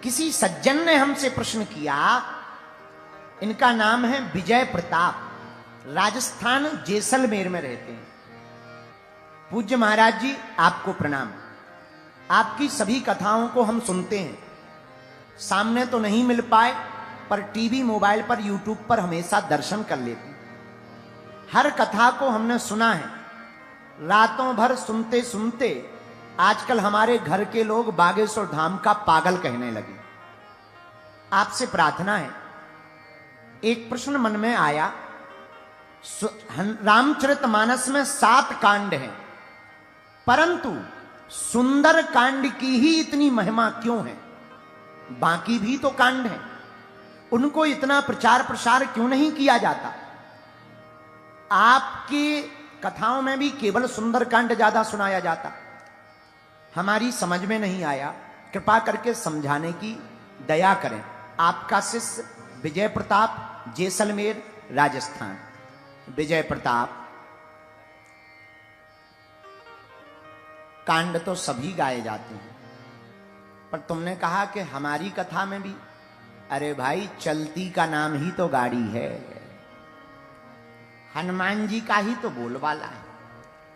किसी सज्जन ने हमसे प्रश्न किया, इनका नाम है विजय प्रताप, राजस्थान जैसलमेर में रहते हैं। पूज्य महाराज जी, आपको प्रणाम। आपकी सभी कथाओं को हम सुनते हैं, सामने तो नहीं मिल पाए पर टीवी मोबाइल पर यूट्यूब पर हमेशा दर्शन कर लेते हैं। हर कथा को हमने सुना है, रातों भर सुनते सुनते आजकल हमारे घर के लोग बागेश्वर धाम का पागल कहने लगे। आपसे प्रार्थना है, एक प्रश्न मन में आया, रामचरितमानस में 7 कांड हैं, परंतु सुंदर कांड की ही इतनी महिमा क्यों है? बाकी भी तो कांड हैं, उनको इतना प्रचार प्रसार क्यों नहीं किया जाता? आपकी कथाओं में भी केवल सुंदर कांड ज्यादा सुनाया जाता, हमारी समझ में नहीं आया। कृपा करके समझाने की दया करें। आपका शिष्य विजय प्रताप, जैसलमेर, राजस्थान। विजय प्रताप, कांड तो सभी गाए जाते हैं, पर तुमने कहा कि हमारी कथा में भी। अरे भाई, चलती का नाम ही तो गाड़ी है, हनुमान जी का ही तो बोलबाला है।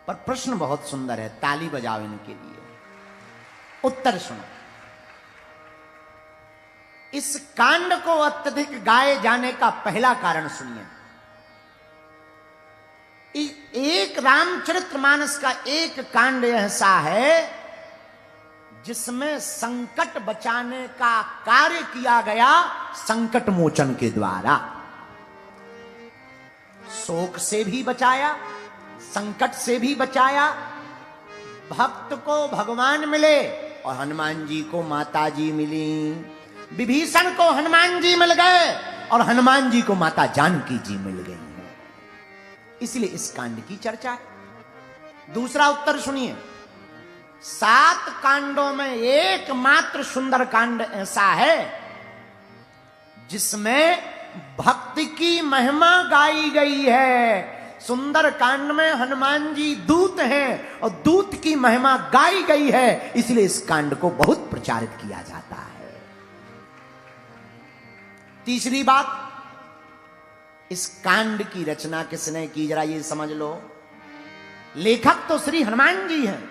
पर प्रश्न बहुत सुंदर है, ताली बजाओ इनके लिए। उत्तर सुनो। इस कांड को अत्यधिक गाए जाने का पहला कारण सुनिए। एक रामचरितमानस का एक कांड ऐसा है जिसमें संकट बचाने का कार्य किया गया संकट मोचन के द्वारा। शोक से भी बचाया, संकट से भी बचाया। भक्त को भगवान मिले और हनुमान जी को माता जी मिली। विभीषण को हनुमान जी मिल गए और हनुमान जी को माता जानकी जी मिल गई है। इसलिए इस कांड की चर्चा है। दूसरा उत्तर सुनिए। 7 कांडों में एकमात्र सुंदर कांड ऐसा है जिसमें भक्ति की महिमा गाई गई है। सुंदर कांड में हनुमान जी दूत हैं और दूत की महिमा गाई गई है, इसलिए इस कांड को बहुत प्रचारित किया जाता है। तीसरी बात, इस कांड की रचना किसने की, जरा ये समझ लो। लेखक तो श्री हनुमान जी हैं,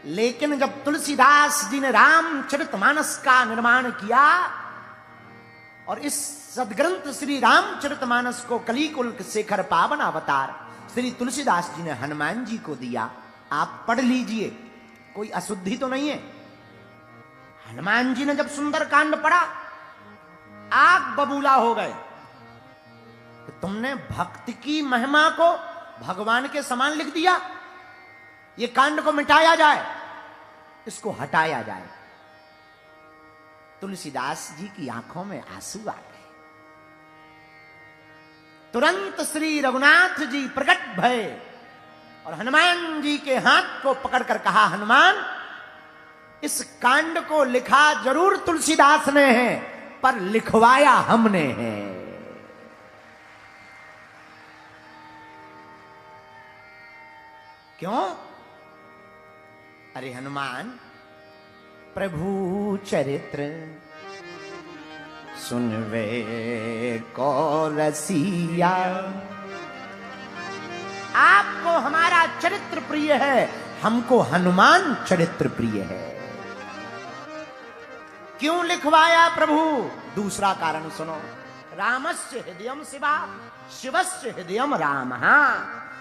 लेकिन जब तुलसीदास जी ने रामचरितमानस का निर्माण किया और इस सदग्रंथ श्री रामचरितमानस को कलिकुल शेखर पावन अवतार श्री तुलसीदास जी ने हनुमान जी को दिया। आप पढ़ लीजिए, कोई अशुद्धि तो नहीं है। हनुमान जी ने जब सुंदर कांड पढ़ा, आग बबूला हो गए। तो तुमने भक्ति की महिमा को भगवान के समान लिख दिया। ये कांड को मिटाया जाए, इसको हटाया जाए। तुलसीदास जी की आंखों में आंसू आ गए। तुरंत श्री रघुनाथ जी प्रकट भये और हनुमान जी के हाथ को पकड़कर कहा, हनुमान, इस कांड को लिखा जरूर तुलसीदास ने है, पर लिखवाया हमने है। क्यों? अरे हनुमान, प्रभु चरित्र सुनवे को रसिया। आपको हमारा चरित्र प्रिय है, हमको हनुमान चरित्र प्रिय है। क्यों लिखवाया प्रभु? दूसरा कारण सुनो। रामस्य हृदयम शिवा, शिवस्य हृदयम राम।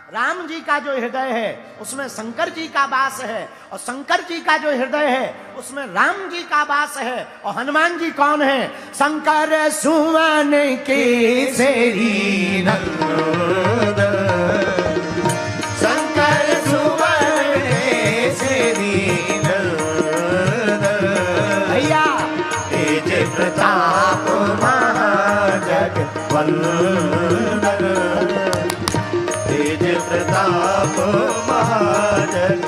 राम जी का जो हृदय है उसमें शंकर जी का वास है, और शंकर जी का जो हृदय है उसमें राम जी का वास है। और हनुमान जी कौन है? शंकर सुमन के सेरी नंदन, शंकर सुमन के सेरी नंदन। भैया तेज प्रताप महाजग वंदन, प्रताप महाजग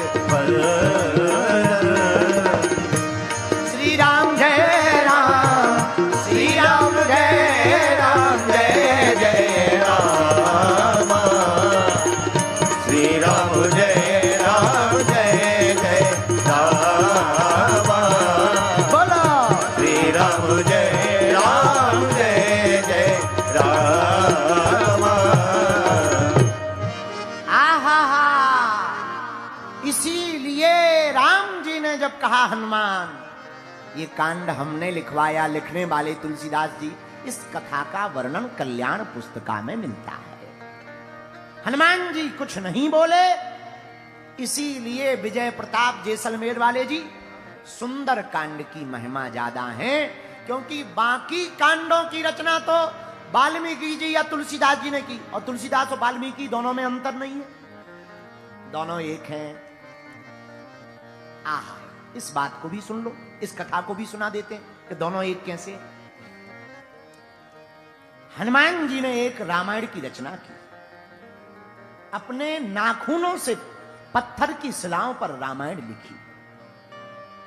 श्री राम जय राम, श्री राम जय राम, जय जय राम, श्री राम जय राम, जय जय राम। बोलो हनुमान, ये कांड हमने लिखवाया, लिखने वाले तुलसीदास जी। इस कथा का वर्णन कल्याण पुस्तिका में मिलता है। हनुमान जी कुछ नहीं बोले, इसीलिए विजय प्रताप जैसलमेर वाले जी सुंदर कांड की महिमा ज्यादा है, क्योंकि बाकी कांडों की रचना तो वाल्मीकि जी या तुलसीदास जी ने की, और तुलसीदास और वाल्मीकि दोनों में अंतर नहीं है, दोनों एक हैं। आह, इस बात को भी सुन लो, इस कथा को भी सुना देते हैं कि दोनों एक कैसे। हनुमान जी ने एक रामायण की रचना की, अपने नाखूनों से पत्थर की शिलाओं पर रामायण लिखी,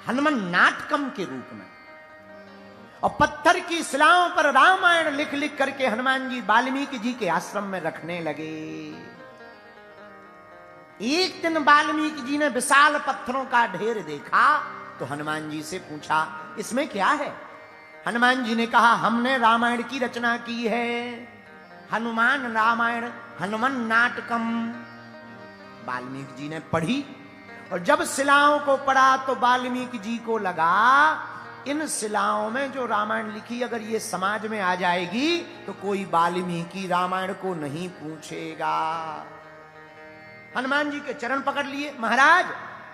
हनुमान नाटकम के रूप में। और पत्थर की शिलाओं पर रामायण लिख लिख करके हनुमान जी वाल्मीकि जी के आश्रम में रखने लगे। एक दिन वाल्मीकि जी ने विशाल पत्थरों का ढेर देखा, तो हनुमान जी से पूछा, इसमें क्या है? हनुमान जी ने कहा, हमने रामायण की रचना की है, हनुमान रामायण, हनुमान नाटकम। वाल्मीकि जी ने पढ़ी, और जब शिलाओं को पढ़ा तो वाल्मीकि जी को लगा, इन शिलाओं में जो रामायण लिखी अगर ये समाज में आ जाएगी तो कोई वाल्मीकि रामायण को नहीं पूछेगा। हनुमान जी के चरण पकड़ लिए, महाराज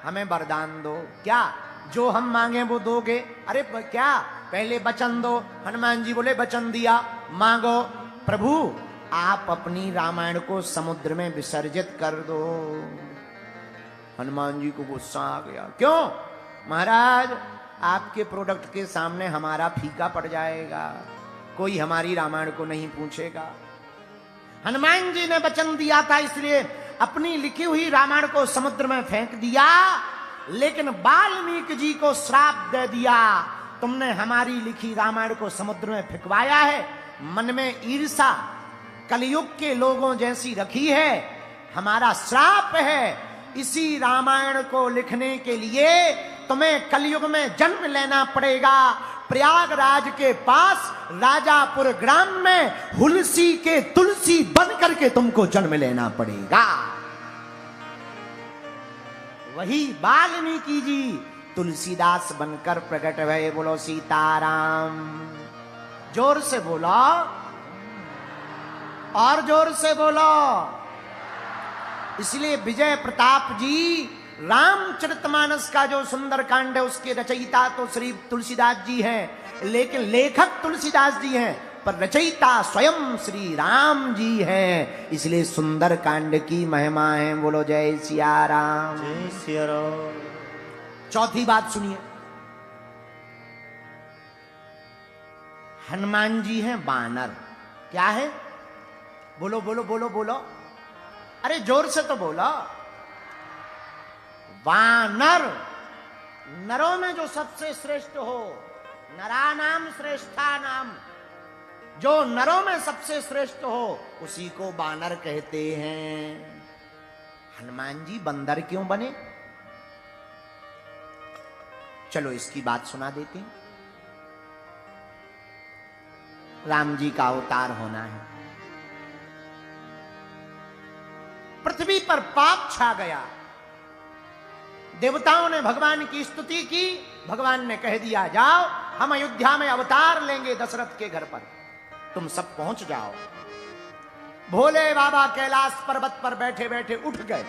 हमें वरदान दो। क्या? जो हम मांगे वो दोगे? अरे क्या, पहले वचन दो। हनुमान जी बोले, वचन दिया, मांगो। प्रभु आप अपनी रामायण को समुद्र में विसर्जित कर दो। हनुमान जी को गुस्सा आ गया, क्यों? महाराज आपके प्रोडक्ट के सामने हमारा फीका पड़ जाएगा, कोई हमारी रामायण को नहीं पूछेगा। हनुमान जी ने वचन दिया था, इसलिए अपनी लिखी हुई रामायण को समुद्र में फेंक दिया, लेकिन वाल्मीकि जी को श्राप दे दिया, तुमने हमारी लिखी रामायण को समुद्र में फेंकवाया है। मन में ईर्षा कलयुग के लोगों जैसी रखी है, हमारा श्राप है। इसी रामायण को लिखने के लिए तुम्हें कलयुग में जन्म लेना पड़ेगा। प्रयागराज के पास राजापुर ग्राम में हुलसी के तुलसी बन करके तुमको जन्म लेना पड़ेगा। वही वाल्मीकि जी तुलसीदास बनकर प्रकट हुए। बोलो सीताराम। जोर से बोलो, और जोर से बोलो। इसलिए विजय प्रताप जी रामचरितमानस का जो सुंदर कांड है उसके रचयिता तो श्री तुलसीदास जी हैं, लेकिन लेखक तुलसीदास जी हैं, पर रचयिता स्वयं श्री राम जी हैं। इसलिए सुंदर कांड की महिमा है। बोलो जय सिया राम। जय सिया राम। चौथी बात सुनिए, हनुमान जी हैं वानर। क्या है? बोलो बोलो बोलो बोलो, अरे जोर से तो बोलो। वानर, नरों में जो सबसे श्रेष्ठ हो, नरानाम श्रेष्ठा नाम, जो नरों में सबसे श्रेष्ठ हो उसी को वानर कहते हैं। हनुमान जी बंदर क्यों बने? चलो इसकी बात सुना देते हैं। राम जी का अवतार होना है, पृथ्वी पर पाप छा गया, देवताओं ने भगवान की स्तुति की, भगवान ने कह दिया जाओ हम अयोध्या में अवतार लेंगे दशरथ के घर पर, तुम सब पहुंच जाओ। भोले बाबा कैलाश पर्वत पर बैठे बैठे उठ गए।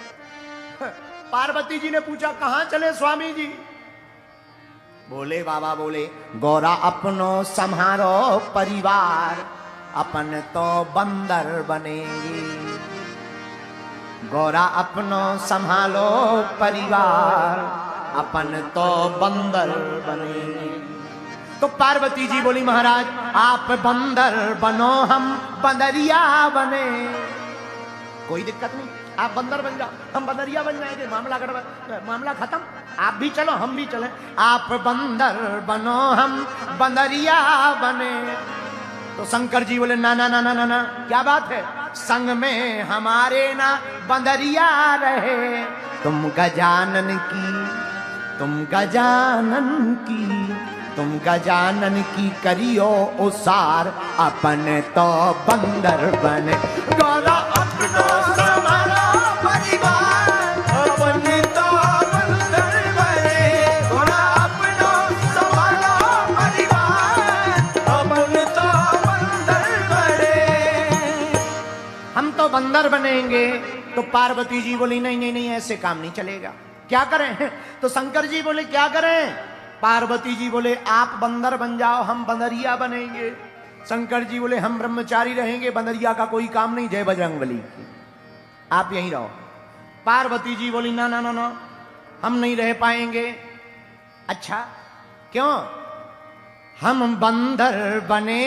पार्वती जी ने पूछा कहां चले स्वामी जी? भोले बाबा बोले, गौरा अपनो संहारो परिवार, अपन तो बंदर बनेंगे। गौरा अपनो संभालो परिवार, अपन तो बंदर बनेंगे। तो पार्वती जी बोली, महाराज आप बंदर बनो, हम बंदरिया बने। कोई दिक्कत नहीं, आप बंदर बन जाओ, हम बंदरिया बन जाएंगे, मामला गड़बड़, मामला खत्म। आप भी चलो हम भी चले। आप बंदर बनो, हम बंदरिया बने। तो शंकर जी बोले, ना ना ना ना ना ना, क्या बात है? संग में हमारे ना बंदरिया रहे। तुम गजानन की, तुम गजानन की, तुम गजानन की करियो उसार, अपन तो बंदर बने। गौरा अपनो समारो परिवार, अपन तो बंदर बने। गौरा अपनो बंदर बनेंगे। तो पार्वती जी बोली नहीं नहीं नहीं, ऐसे काम नहीं चलेगा, क्या करें? तो शंकर जी बोले क्या करें? पार्वती जी बोले आप बंदर बन जाओ, हम बंदरिया बनेंगे। शंकर जी बोले हम ब्रह्मचारी रहेंगे, बंदरिया का कोई काम नहीं, जय बजरंगबली की, आप यहीं रहो। पार्वती जी बोली ना ना ना ना, हम नहीं रह पाएंगे। अच्छा क्यों? हम बंदर बने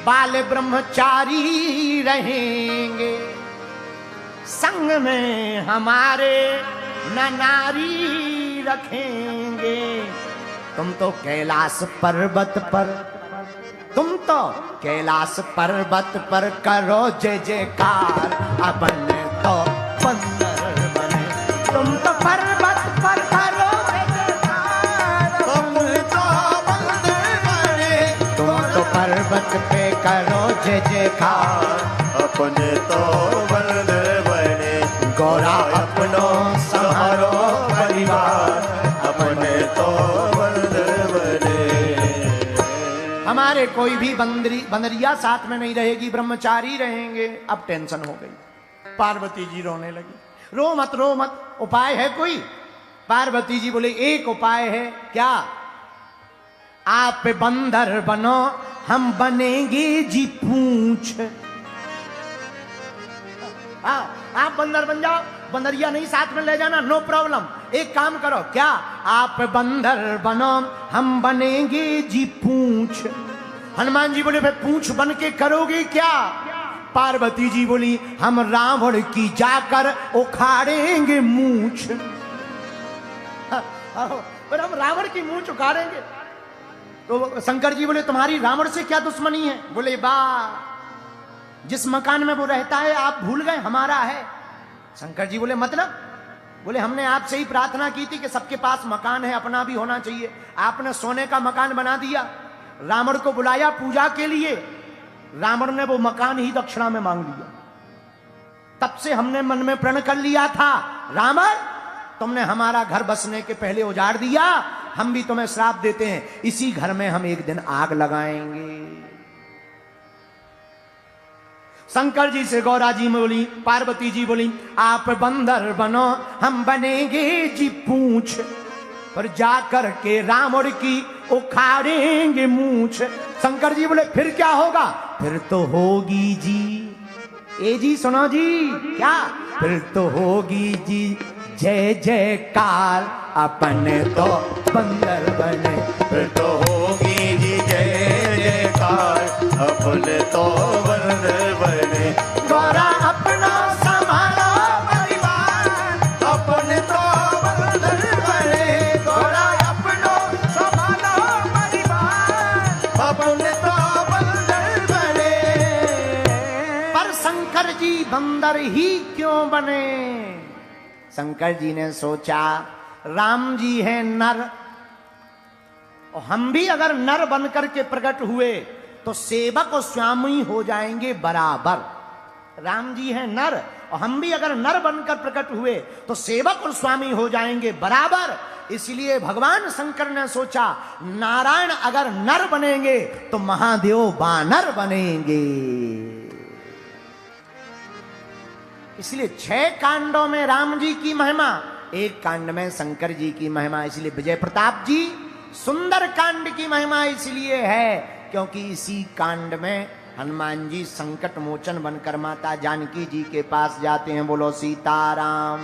बाल ब्रह्मचारी रहेंगे, संग में हमारे न नारी रखेंगे। तुम तो कैलाश पर्वत पर, तुम तो कैलाश पर्वत पर करो जय जयकार, अपन तो बंदर बने। तुम तो पर्वत पर करो जय जयकार, तुम तो बंदर बने। तुम तो पर्वत पे करो जय जयकार, अपने तो बंदर बने। गौरा अपनो संहारो परिवार, अपने तो बंदर बने। हमारे कोई भी बंदरिया साथ में नहीं रहेगी, ब्रह्मचारी रहेंगे। अब टेंशन हो गई, पार्वती जी रोने लगी। रो मत रो मत, उपाय है कोई? पार्वती जी बोले एक उपाय है। क्या? आप बंदर बनो, हम बनेंगे जी पूंछ। आप बंदर बन जाओ, बंदरिया नहीं साथ में ले जाना, नो प्रॉब्लम। एक काम करो, क्या? आप बंदर बनो, हम बनेंगे जी पूंछ। हनुमान जी बोले पूंछ बन के करोगे क्या? पार्वती जी बोली हम रावण की जाकर उखाड़ेंगे मूंछ। पर हम रावण की मूंछ उखाड़ेंगे। तो शंकर जी बोले तुम्हारी रावण से क्या दुश्मनी है? बोले बा, जिस मकान में वो रहता है आप भूल गए, हमारा है। शंकर जी बोले मतलब? बोले हमने आपसे ही प्रार्थना की थी कि सबके पास मकान है, अपना भी होना चाहिए। आपने सोने का मकान बना दिया, रावण को बुलाया पूजा के लिए, रावण ने वो मकान ही दक्षिणा में मांग लिया। तब से हमने मन में प्रण कर लिया था, रावण तुमने हमारा घर बसने के पहले उजाड़ दिया, हम भी तुम्हें श्राप देते हैं, इसी घर में हम एक दिन आग लगाएंगे। शंकर जी से गौरा जी में बोली, पार्वती जी बोली आप बंदर बनो, हम बनेंगे जी पूंछ, पर जाकर के रावण की उखाड़ेंगे मूंछ। शंकर जी बोले फिर क्या होगा? फिर तो होगी जी, ए जी सुनो जी, क्या? फिर तो होगी जी जय जयकार, अपन तो बंदर बने। फिर तो होगी जी जय जयकार, अपने तो बंदर बने। गौरा अपना संभालो परिवार, अपने तो बंदर बने। गौरा अपनो संभालो परिवार, अपने तो बंदर बने। पर शंकर जी बंदर ही क्यों बने? शंकर जी ने सोचा राम जी है नर, और हम भी अगर नर बनकर के प्रकट हुए तो सेवक और स्वामी हो जाएंगे बराबर। राम जी है नर, और हम भी अगर नर बनकर प्रकट हुए तो सेवक और स्वामी हो जाएंगे बराबर। इसलिए भगवान शंकर ने सोचा नारायण अगर नर बनेंगे तो महादेव बानर बनेंगे। इसलिए 6 कांडों में राम जी की महिमा, एक कांड में शंकर जी की महिमा। इसलिए विजय प्रताप जी सुंदर कांड की महिमा इसलिए है क्योंकि इसी कांड में हनुमान जी संकट मोचन बनकर माता जानकी जी के पास जाते हैं। बोलो सीताराम।